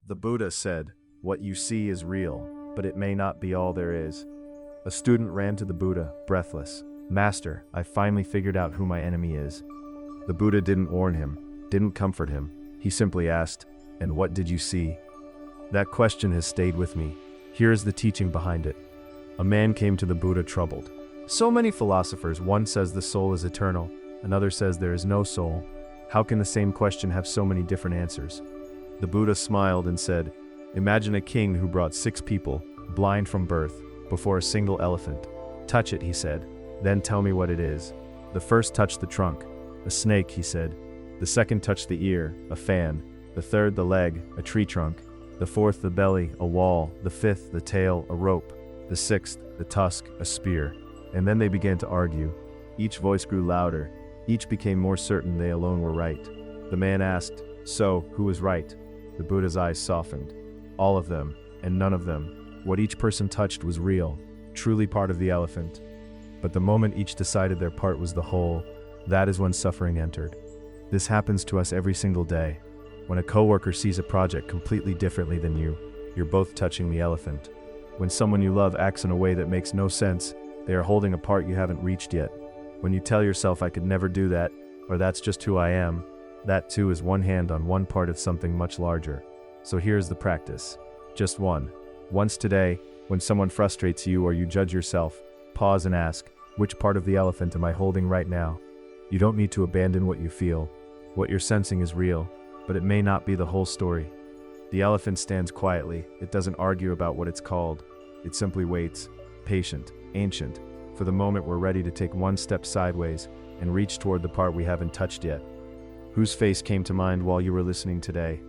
The Buddha said, "What you see is real, but it may not be all there is." A student ran to the Buddha, breathless. "Master, I finally figured out who my enemy is." The Buddha didn't warn him, didn't comfort him. He simply asked, "And what did you see?" That question has stayed with me. Here is the teaching behind it. A man came to the Buddha troubled. So many philosophers, one says the soul is eternal, another says there is no soul. How can the same question have so many different answers? The Buddha smiled and said, "Imagine a king who brought 6 people, blind from birth, before a single elephant. Touch it," he said, "then tell me what it is." The first touched the trunk. "A snake," he said. The second touched the ear, a fan. The third the leg, a tree trunk. The fourth the belly, a wall. The fifth the tail, a rope. The sixth the tusk, a spear. And then they began to argue. Each voice grew louder. Each became more certain they alone were right. The man asked, "So, who was right?" The Buddha's eyes softened. All of them, and none of them. What each person touched was real, truly part of the elephant. But the moment each decided their part was the whole, that is when suffering entered. This happens to us every single day. When a coworker sees a project completely differently than you, you're both touching the elephant. When someone you love acts in a way that makes no sense, they are holding a part you haven't reached yet. When you tell yourself, "I could never do that," or "That's just who I am," that too is one hand on one part of something much larger. So here's the practice. Just one. Once today, when someone frustrates you or you judge yourself, pause and ask, which part of the elephant am I holding right now? You don't need to abandon what you feel. What you're sensing is real, but it may not be the whole story. The elephant stands quietly. It doesn't argue about what it's called. It simply waits, patient, ancient, for the moment we're ready to take one step sideways and reach toward the part we haven't touched yet. Whose face came to mind while you were listening today?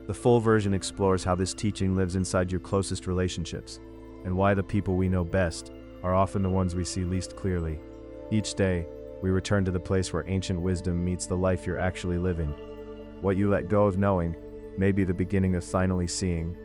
The full version explores how this teaching lives inside your closest relationships, and why the people we know best are often the ones we see least clearly. Each day, we return to the place where ancient wisdom meets the life you're actually living. What you let go of knowing may be the beginning of finally seeing.